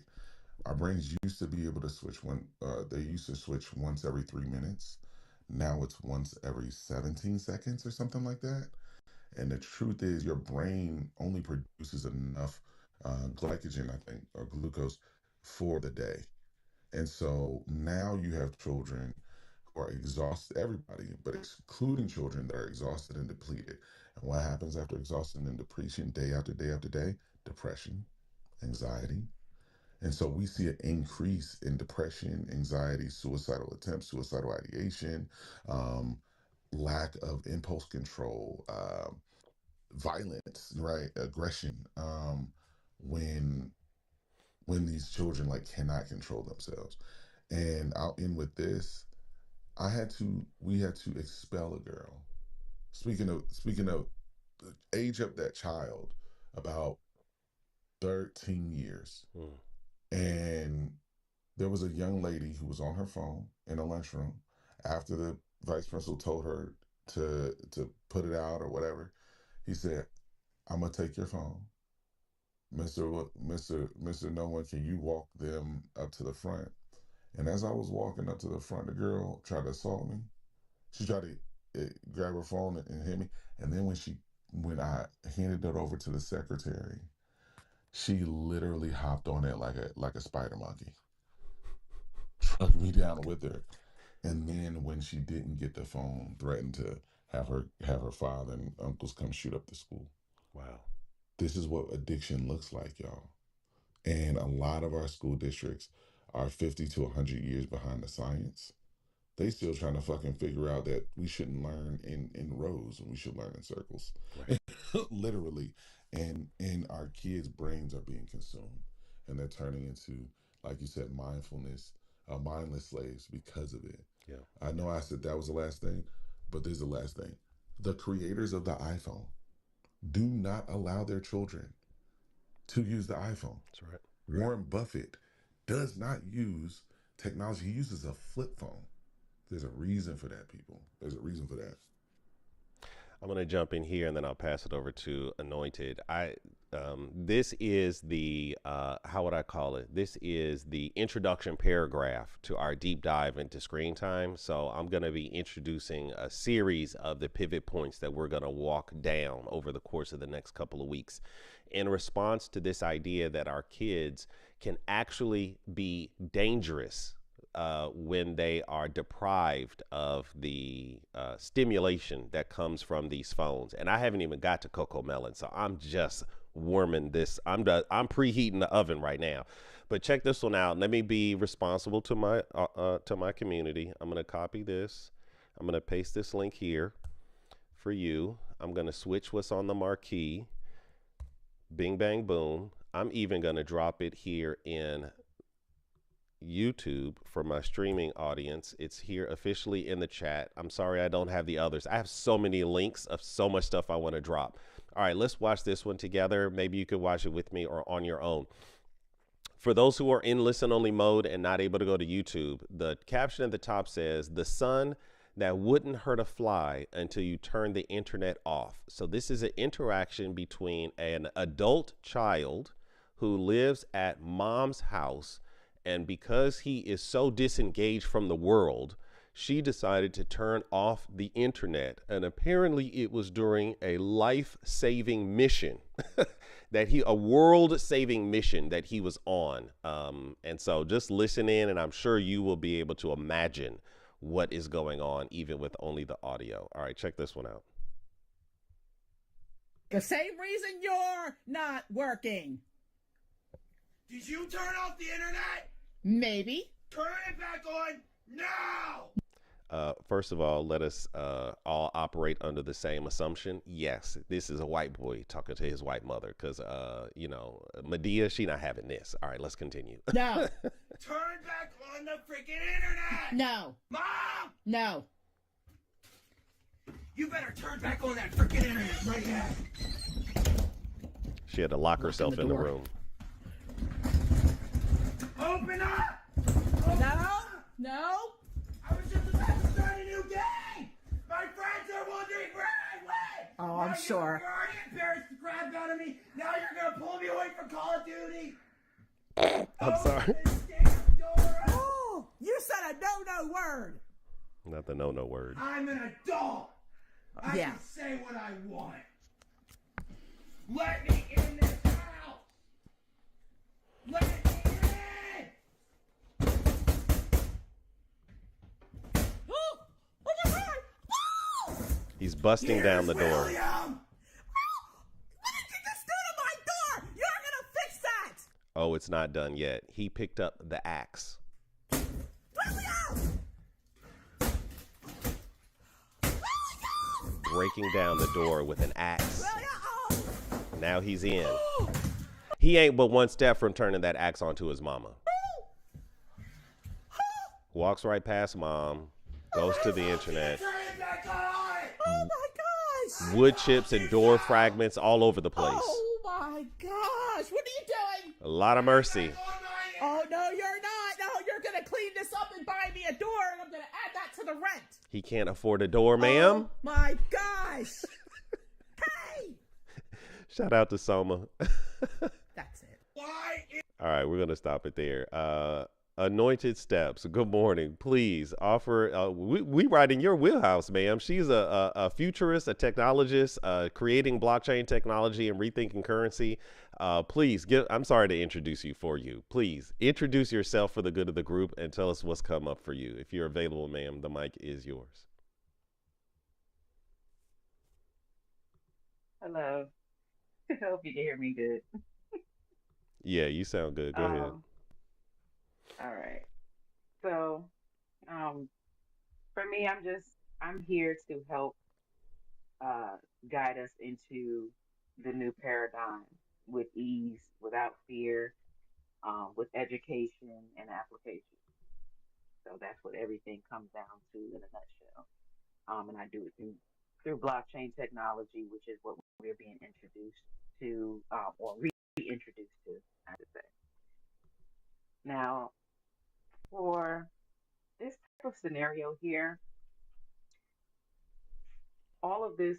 E: Our brains used to be able to switch they used to switch once every 3 minutes. Now it's once every 17 seconds or something like that. And the truth is your brain only produces enough glycogen, I think, or glucose for the day. And so now you have children who are exhausted, everybody, but excluding children that are exhausted and depleted. And what happens after exhaustion and depletion, day after day after day? Depression, anxiety. And so we see an increase in depression, anxiety, suicidal attempts, suicidal ideation, um, lack of impulse control, violence, right? Aggression. When when these children like cannot control themselves. And I'll end with this. We had to expel a girl. Speaking of age up that child about 13 years.
A: Mm.
E: And there was a young lady who was on her phone in a lunchroom after the vice principal told her to put it out or whatever. He said, "I'm gonna take your phone, Mister. No one, can you walk them up to the front?" And as I was walking up to the front, the girl tried to assault me. She tried to grab her phone and hit me. And then when I handed it over to the secretary, she literally hopped on it like a spider monkey, trucked me down with her. And then when she didn't get the phone, threatened to have her father and uncles come shoot up the school.
A: Wow.
E: This is what addiction looks like, y'all. And a lot of our school districts are 50 to 100 years behind the science. They still trying to fucking figure out that we shouldn't learn in rows and we should learn in circles.
A: Right.
E: Literally. and our kids' brains are being consumed, and they're turning into, like you said, mindless slaves because of it.
A: Yeah.
E: I know I said that was the last thing, but this is the last thing. The creators of the iPhone do not allow their children to use the iPhone.
A: That's right.
E: Warren Buffett does not use technology. He uses a flip phone. There's a reason for that, people. There's a reason for that.
A: I'm going to jump in here and then I'll pass it over to Anointed. This is the, how would I call it? This is the introduction paragraph to our deep dive into screen time. So I'm going to be introducing a series of the pivot points that we're going to walk down over the course of the next couple of weeks in response to this idea that our kids can actually be dangerous when they are deprived of the stimulation that comes from these phones. And I haven't even got to Coco Melon, so I'm just warming this. I'm preheating the oven right now. But check this one out. Let me be responsible to my community. I'm going to copy this. I'm going to paste this link here for you. I'm going to switch what's on the marquee. Bing, bang, boom. I'm even going to drop it here in YouTube for my streaming audience. It's here officially in the chat. I'm sorry I don't have the others. I have so many links of so much stuff I want to drop. All right, let's watch this one together. Maybe you could watch it with me or on your own. For those who are in listen only mode and not able to go to YouTube, the caption at the top says, "The sun that wouldn't hurt a fly until you turn the internet off." So this is an interaction between an adult child who lives at mom's house, and because he is so disengaged from the world, she decided to turn off the internet. And apparently it was during a life-saving mission a world-saving mission that he was on. And so just listen in, and I'm sure you will be able to imagine what is going on, even with only the audio. All right, check this one out.
J: The same reason you're not working.
K: Did you turn off the internet?
J: Maybe.
K: Turn it back on now!
A: First of all, let us all operate under the same assumption. Yes, this is a white boy talking to his white mother because, Medea, she not having this. All right, let's continue.
J: No.
K: Turn back on the freaking internet!
J: No.
K: Mom!
J: No.
K: You better turn back on that freaking internet right now!
A: She had to lock herself in the room.
K: Open up!
J: No.
K: I was just about to start a new game! My friends are wondering where I went!
J: Oh, I'm sure.
K: You already embarrassed the crap out of me. Now you're gonna pull me away from Call of Duty.
A: I'm sorry.
J: Oh, you said a no word.
A: Not the no word.
K: I'm an adult. I
J: Yeah.
K: can say what I want. Let me in this house. Let me in.
J: Oh my God.
A: He's busting down the door.
K: William.
J: What did you just do to my door? You're gonna fix that.
A: Oh, it's not done yet. He picked up the axe.
J: William.
A: Breaking down the door with an axe.
J: William.
A: Now he's in. He ain't but one step from turning that axe onto his mama. Walks right past mom, goes to the internet.
K: Turn it back on.
J: Oh my gosh.
A: Wood chips and door fragments all over the place.
J: Oh my gosh. What are you doing?
A: A lot of mercy.
J: Oh, no, you're not. No, you're going to clean this up and buy me a door, and I'm going to add that to the rent.
A: He can't afford a door, ma'am.
J: Oh my gosh. Hey.
A: Shout out to Soma.
J: That's it.
K: Why?
A: All right, we're going to stop it there. Anointed Steps, good morning. Please offer, we right in your wheelhouse, ma'am. She's a futurist, a technologist, creating blockchain technology and rethinking currency. Please, I'm sorry to introduce you for you. Please introduce yourself for the good of the group and tell us what's come up for you. If you're available, ma'am, the mic is yours.
L: Hello. I hope you can hear me good.
A: Yeah, you sound good. Go ahead.
L: All right. So, for me, I'm here to help guide us into the new paradigm with ease, without fear, with education and application. So that's what everything comes down to in a nutshell. And I do it through blockchain technology, which is what we're being introduced to, or reintroduced to, I should say. Now, for this type of scenario here, all of this,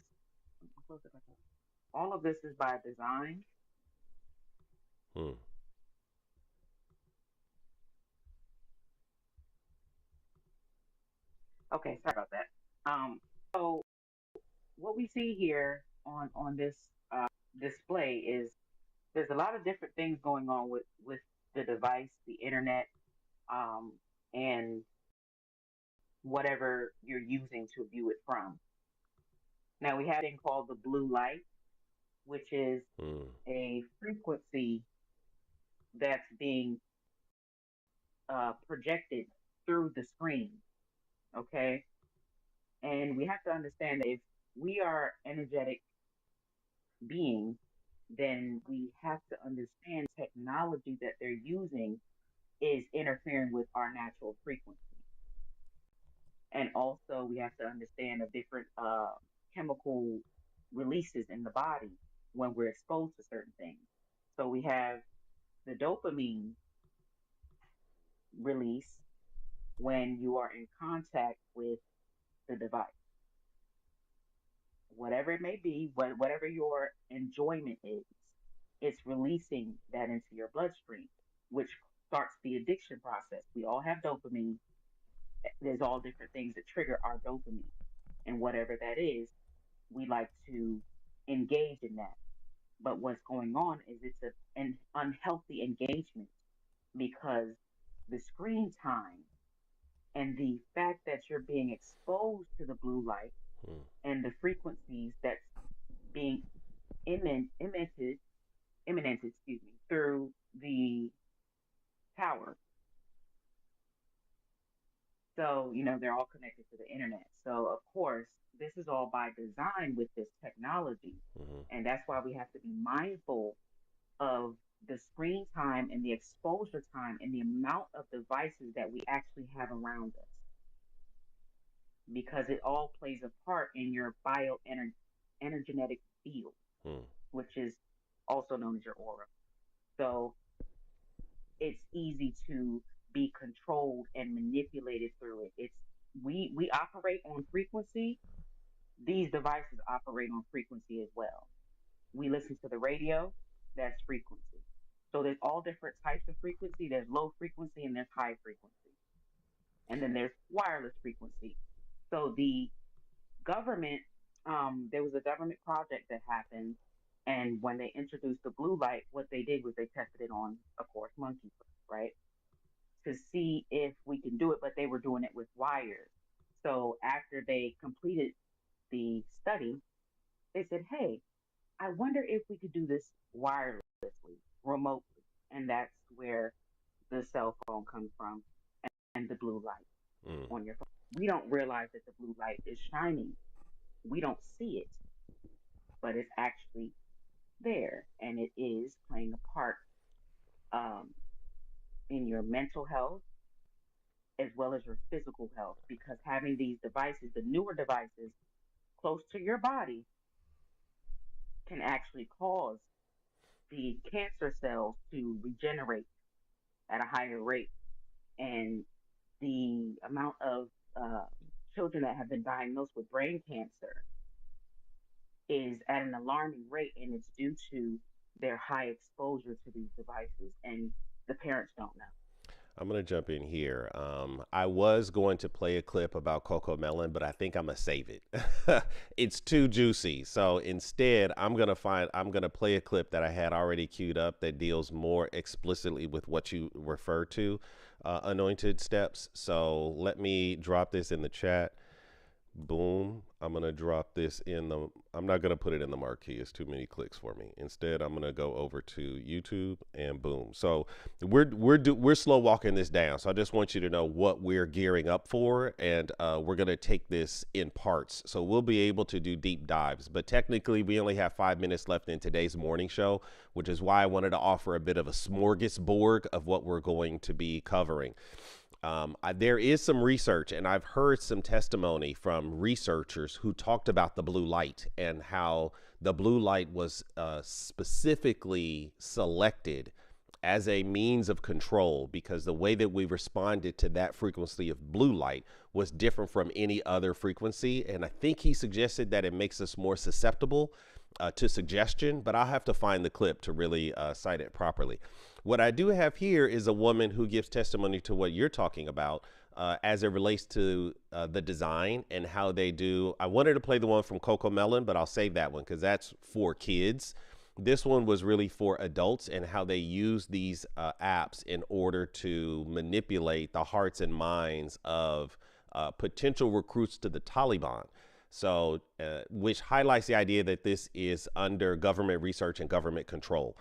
L: all of this is by design.
A: Hmm.
L: Okay, sorry about that. So what we see here on this display is there's a lot of different things going on with the device, the internet, um, and whatever you're using to view it from. Now we have a thing called the blue light, which is
A: Hmm.
L: a frequency that's being projected through the screen. Okay, and we have to understand that if we are energetic beings, then we have to understand technology that they're using is interfering with our natural frequency. And also, we have to understand the different chemical releases in the body when we're exposed to certain things. So we have the dopamine release when you are in contact with the device, whatever it may be, whatever your enjoyment is, it's releasing that into your bloodstream, which starts the addiction process. We all have dopamine. There's all different things that trigger our dopamine. And whatever that is, we like to engage in that. But what's going on is an unhealthy engagement because the screen time and the fact that you're being exposed to the blue light
A: Hmm.
L: and the frequencies that's being emitted, through the tower. So, they're all connected to the internet. So, of course, this is all by design with this technology.
A: Hmm.
L: And that's why we have to be mindful of the screen time and the exposure time and the amount of devices that we actually have around us because it all plays a part in your bioenergetic field,
A: Hmm.
L: which is also known as your aura. So it's easy to be controlled and manipulated through it. We operate on frequency. These devices operate on frequency as well. We listen to the radio, that's frequency. So there's all different types of frequency. There's low frequency and there's high frequency. And then there's wireless frequency. So the government, there was a government project that happened, and when they introduced the blue light, what they did was they tested it on, of course, monkeys, right? To see if we can do it, but they were doing it with wires. So after they completed the study, they said, hey, I wonder if we could do this wirelessly, remotely. And that's where the cell phone comes from and the blue light
A: Hmm.
L: on your phone. We don't realize that the blue light is shining. We don't see it, but it's actually there and it is playing a part um, in your mental health as well as your physical health because having these devices, the newer devices, close to your body can actually cause the cancer cells to regenerate at a higher rate. And the amount of uh, children that have been diagnosed with brain cancer is at an alarming rate, and it's due to their high exposure to these devices, and the parents don't know.
A: I'm going to jump in here. I was going to play a clip about Coco Melon, but I think I'm going to save it. It's too juicy. So instead, I'm going to play a clip that I had already queued up that deals more explicitly with what you refer to, anointed steps. So let me drop this in the chat. Boom. I'm going to drop this in the, I'm not going to put it in the marquee. It's too many clicks for me. Instead, I'm going to go over to YouTube and boom. So we're slow walking this down. So I just want you to know what we're gearing up for. And we're going to take this in parts. So we'll be able to do deep dives. But technically, we only have 5 minutes left in today's morning show, which is why I wanted to offer a bit of a smorgasbord of what we're going to be covering. There is some research, and I've heard some testimony from researchers who talked about the blue light and how the blue light was specifically selected as a means of control because the way that we responded to that frequency of blue light was different from any other frequency. And I think he suggested that it makes us more susceptible to suggestion, but I'll have to find the clip to really cite it properly. What I do have here is a woman who gives testimony to what you're talking about as it relates to the design and how they do. I wanted to play the one from Coco Melon, but I'll save that one because that's for kids. This one was really for adults and how they use these apps in order to manipulate the hearts and minds of potential recruits to the Taliban. So, which highlights the idea that this is under government research and government control.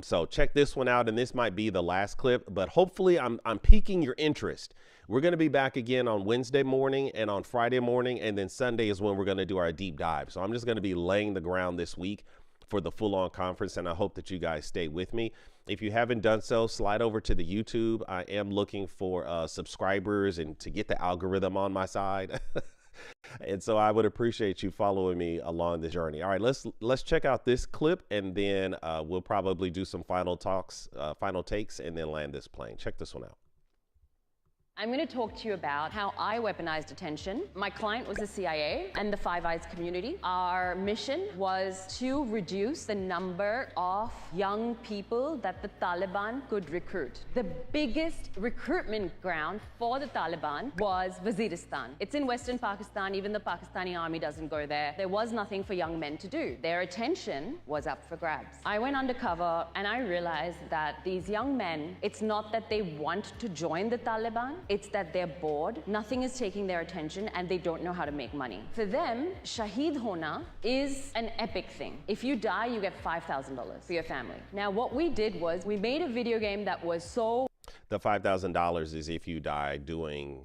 A: So check this one out, and this might be the last clip, but hopefully I'm piquing your interest. We're going to be back again on Wednesday morning and on Friday morning, and then Sunday is when we're going to do our deep dive. So I'm just going to be laying the ground this week for the full-on conference, and I hope that you guys stay with me. If you haven't done so, slide over to the YouTube. I am looking for subscribers and to get the algorithm on my side. And so I would appreciate you following me along the journey. All right, let's check out this clip, and then we'll probably do some final takes, and then land this plane. Check this one out.
M: I'm going to talk to you about how I weaponized attention. My client was the CIA and the Five Eyes community. Our mission was to reduce the number of young people that the Taliban could recruit. The biggest recruitment ground for the Taliban was Waziristan. It's in Western Pakistan. Even the Pakistani army doesn't go there. There was nothing for young men to do. Their attention was up for grabs. I went undercover and I realized that these young men, it's not that they want to join the Taliban. It's that they're bored, nothing is taking their attention, and they don't know how to make money. For them, Shaheed Hona is an epic thing. If you die, you get $5,000 for your family. Now, what we did was we made a video game that was so...
A: The $5,000 is if you die doing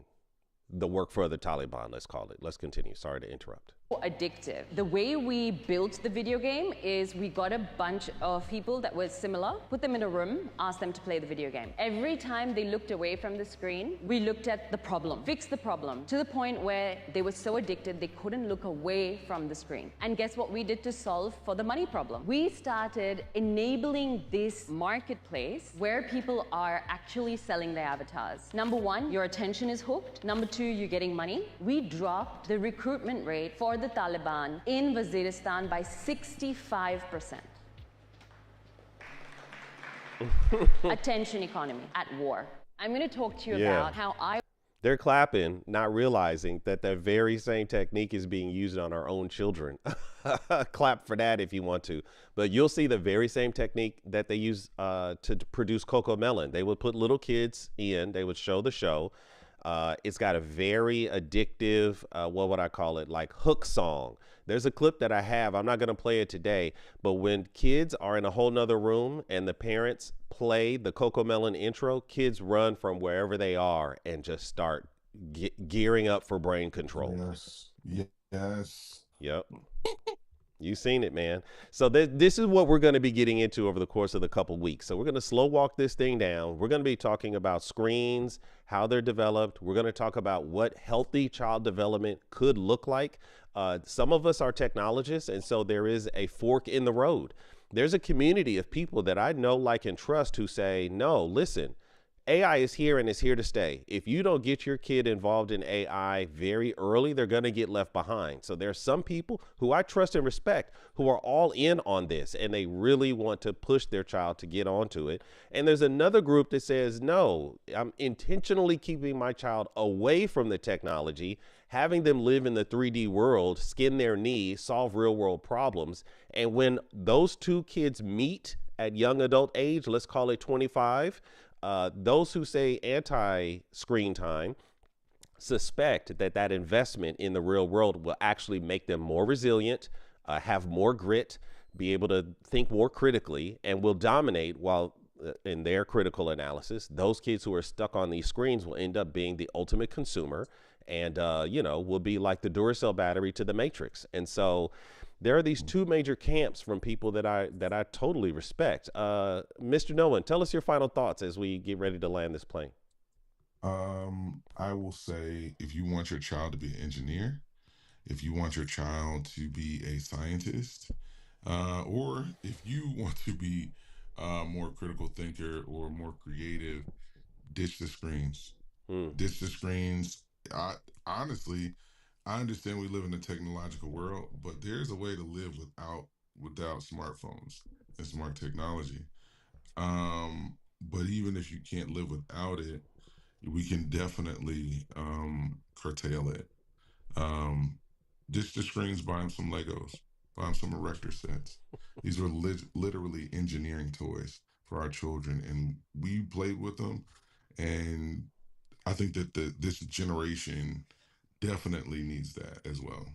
A: the work for the Taliban, let's call it. Let's continue. Sorry to interrupt.
M: Addictive. The way we built the video game is we got a bunch of people that were similar, put them in a room, asked them to play the video game. Every time they looked away from the screen, we looked at the problem, fixed the problem, to the point where they were so addicted they couldn't look away from the screen. And guess what we did to solve for the money problem? We started enabling this marketplace where people are actually selling their avatars. Number one, your attention is hooked. Number two, you're getting money. We dropped the recruitment rate for the Taliban in Waziristan by 65%. Attention economy at war. I'm going to talk to you about how
A: They're clapping, not realizing that that very same technique is being used on our own children. Clap for that if you want to. But you'll see the very same technique that they use to produce Coco Melon. They would put little kids in, they would show the show. It's got a very addictive, what would I call it, like hook song. There's a clip that I have. I'm not going to play it today, but when kids are in a whole nother room and the parents play the Coco Melon intro, kids run from wherever they are and just start gearing up for brain control.
E: Yes. Yes.
A: Yep. You've seen it, man. So this is what we're going to be getting into over the course of the couple weeks. So we're going to slow walk this thing down. We're going to be talking about screens, how they're developed. We're going to talk about what healthy child development could look like. Some of us are technologists, and so there is a fork in the road. There's a community of people that I know, like, and trust who say, no, listen, AI is here and it's here to stay. If you don't get your kid involved in AI very early, they're going to get left behind. So there's some people who I trust and respect who are all in on this and they really want to push their child to get onto it. And there's another group that says, no, I'm intentionally keeping my child away from the technology, having them live in the 3D world, skin their knee, solve real world problems. And when those two kids meet at young adult age, let's call it 25, those who say anti-screen time suspect that that investment in the real world will actually make them more resilient, have more grit, be able to think more critically, and will dominate while in their critical analysis, those kids who are stuck on these screens will end up being the ultimate consumer and, will be like the Duracell battery to the Matrix. And so there are these two major camps from people that I totally respect. Mr. Nolan, tell us your final thoughts as we get ready to land this plane.
E: I will say if you want your child to be an engineer, if you want your child to be a scientist, or if you want to be a more critical thinker or more creative, ditch the screens. Ditch the screens. I, honestly, I understand we live in a technological world, but there's a way to live without smartphones and smart technology. But even if you can't live without it, we can definitely curtail it. Um, ditch the screens, buy them some Legos, buy them some erector sets. These are literally engineering toys for our children, and we played with them. And I think that this generation definitely needs that as well.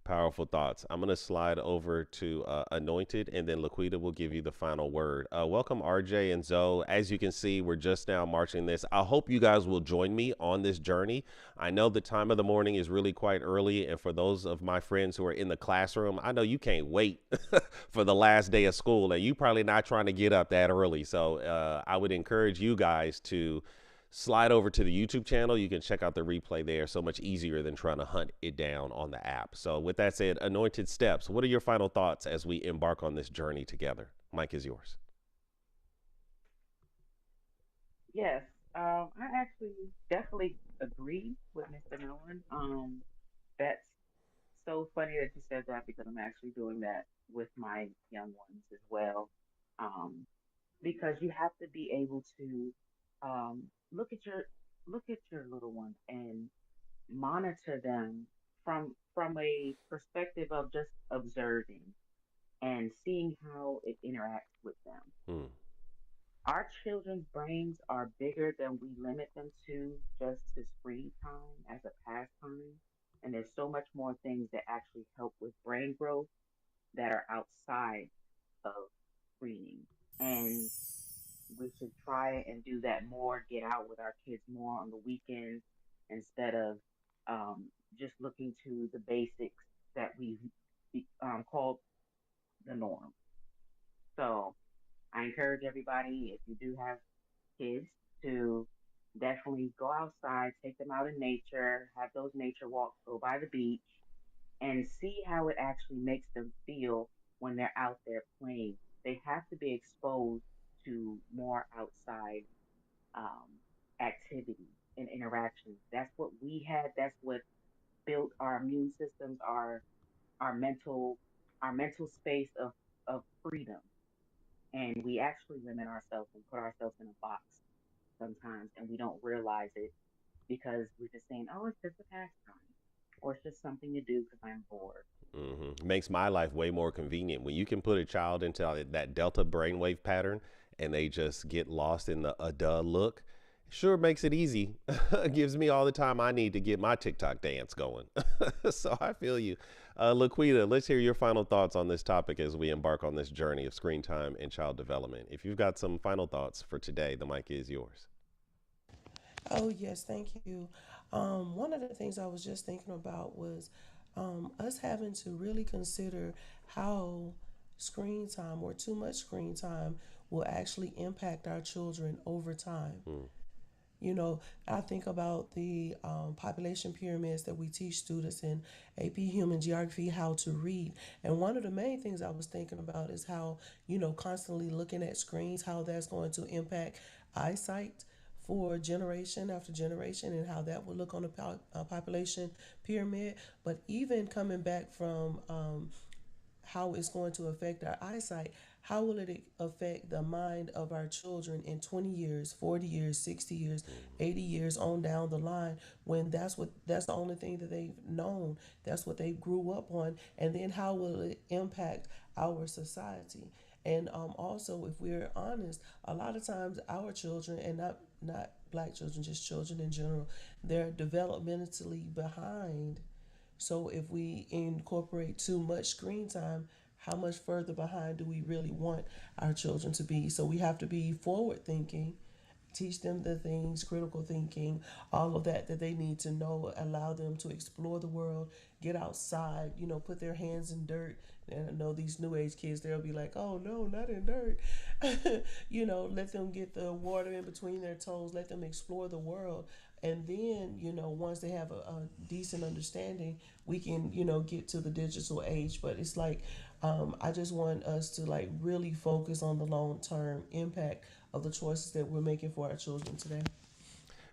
A: Powerful thoughts. I'm going to slide over to Anointed, and then Laquita will give you the final word. Welcome, RJ and Zoe. As you can see, we're just now marching this. I hope you guys will join me on this journey. I know the time of the morning is really quite early, and for those of my friends who are in the classroom, I know you can't wait for the last day of school, and you probably not trying to get up that early. So I would encourage you guys to slide over to the YouTube channel. You can check out the replay there. So much easier than trying to hunt it down on the app. So with that said, Anointed Steps, what are your final thoughts as we embark on this journey together? Mike is yours.
L: Yes, I actually definitely agree with Mr. Nolan. That's so funny that you said that because I'm actually doing that with my young ones as well. Um, because you have to be able to um, look at your little ones and monitor them from a perspective of just observing and seeing how it interacts with them. Our children's brains are bigger than we limit them to screen time as a pastime. And there's so much more things that actually help with brain growth that are outside of screening. And we should try and do that more, get out with our kids more on the weekends instead of just looking to the basics that we've called the norm. So I encourage everybody, if you do have kids, to definitely go outside, take them out in nature, have those nature walks, go by the beach, and see how it actually makes them feel when they're out there playing. They have to be exposed to more outside um, activity and interaction. That's what we had. That's what built our immune systems, our mental our mental space of freedom. And we actually limit ourselves and put ourselves in a box sometimes, and we don't realize it because we're just saying, "Oh, it's just a pastime," or "It's just something to do because I'm bored."
A: Makes my life way more convenient when you can put a child into that delta brainwave pattern and they just get lost in the duh look. Sure makes it easy. It gives me all the time I need to get my TikTok dance going. So I feel you. Laquita, let's hear your final thoughts on this topic as we embark on this journey of screen time and child development. If you've got some final thoughts for today, the mic is yours.
C: Oh, yes, thank you. One of the things I was just thinking about was us having to really consider how screen time or too much screen time will actually impact our children over time. You know, I think about the population pyramids that we teach students in AP Human Geography how to read. And one of the main things I was thinking about is how, constantly looking at screens, how that's going to impact eyesight for generation after generation and how that will look on a population pyramid. But even coming back from how it's going to affect our eyesight, how will it affect the mind of our children in 20 years, 40 years, 60 years, 80 years on down the line when that's the only thing that they've known, that's what they grew up on, and then how will it impact our society? And also, if we're honest, a lot of times our children, and not not black children, just children in general, they're developmentally behind. So if we incorporate too much screen time, how much further behind do we really want our children to be? So we have to be forward thinking, teach them the things, critical thinking, all of that that they need to know, allow them to explore the world, get outside, put their hands in dirt. And I know these new age kids, they'll be like, oh no, not in dirt. Let them get the water in between their toes, let them explore the world. And then, once they have a decent understanding, we can, get to the digital age. But it's like, I just want us to like really focus on the long-term impact of the choices that we're making for our children today.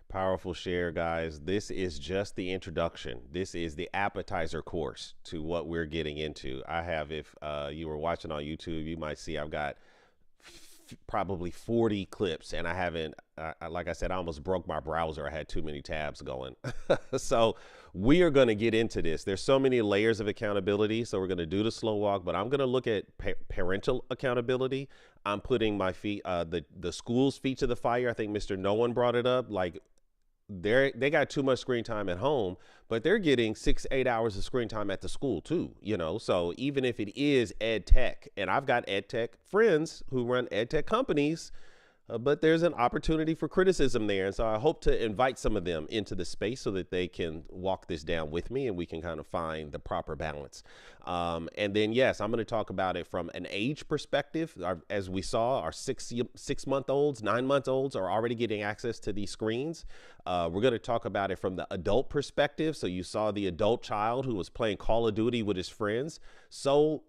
A: Powerful share, guys. This is just the introduction. This is the appetizer course to what we're getting into. I have, if you were watching on YouTube, you might see I've got probably 40 clips, and I haven't, like I said, I almost broke my browser. I had too many tabs going. So we are going to get into this. There's so many layers of accountability. So we're going to do the slow walk, but I'm going to look at parental accountability. I'm putting my feet, the school's feet to the fire. I think Mr. No One brought it up. Like, they got too much screen time at home, but they're getting 6-8 hours of screen time at the school too, so even if it is ed tech, and I've got ed tech friends who run ed tech companies, but there's an opportunity for criticism there. And so I hope to invite some of them into the space so that they can walk this down with me and we can kind of find the proper balance. And then, yes, I'm going to talk about it from an age perspective. As we saw, our 6-month-olds, 9-month-olds are already getting access to these screens. We're going to talk about it from the adult perspective. So you saw the adult child who was playing Call of Duty with his friends, so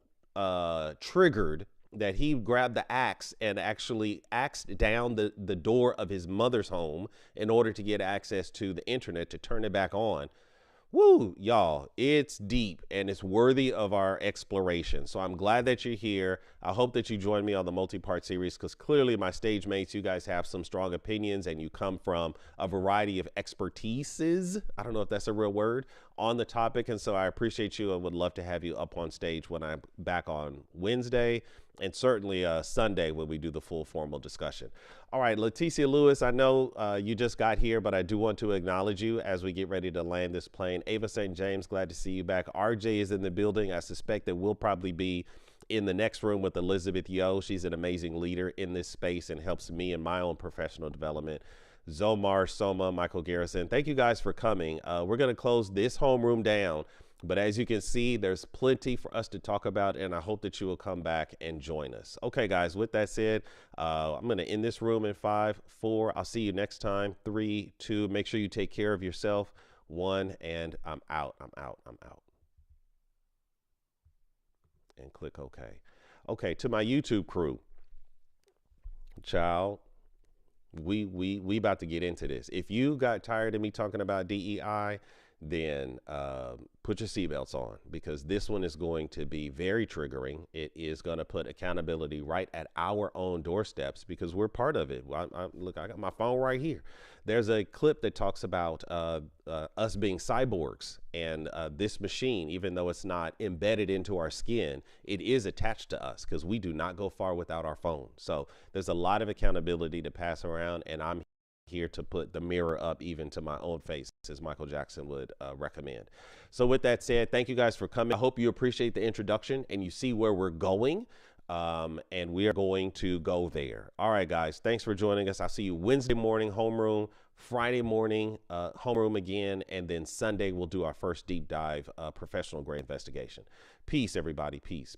A: triggered that he grabbed the axe and actually axed down the door of his mother's home in order to get access to the internet to turn it back on. Woo, y'all, it's deep and it's worthy of our exploration. So I'm glad that you're here. I hope that you join me on the multi-part series, because clearly my stage mates, you guys have some strong opinions and you come from a variety of expertises. I don't know if that's a real word on the topic. And so I appreciate you and would love to have you up on stage when I'm back on Wednesday, and certainly Sunday when we do the full formal discussion. All right, Leticia Lewis, I know you just got here, but I do want to acknowledge you as we get ready to land this plane. Ava St. James, glad to see you back. RJ is in the building. I suspect that we'll probably be in the next room with Elizabeth Yo. She's an amazing leader in this space and helps me in my own professional development. Zomar, Soma, Michael Garrison, thank you guys for coming. We're going to close this homeroom down. But as you can see, there's plenty for us to talk about, and I hope that you will come back and join us. Okay, guys, with that said, I'm going to end this room in 5, 4. I'll see you next time. 3, 2. Make sure you take care of yourself. 1, and I'm out. I'm out. I'm out. And click OK. Okay, to my YouTube crew, child, we about to get into this. If you got tired of me talking about DEI, then put your seatbelts on, because this one is going to be very triggering. It is going to put accountability right at our own doorsteps, because we're part of it. Look, I got my phone right here. There's a clip that talks about us being cyborgs, and this machine, even though it's not embedded into our skin, it is attached to us, because we do not go far without our phone. So there's a lot of accountability to pass around, and I'm here to put the mirror up even to my own face, as Michael Jackson would recommend. So with that said, thank you guys for coming. I hope you appreciate the introduction and you see where we're going, and we are going to go there. All right, guys, thanks for joining us. I'll see you Wednesday morning, homeroom, Friday morning, homeroom again, and then Sunday we'll do our first deep dive professional grade investigation. Peace, everybody. Peace.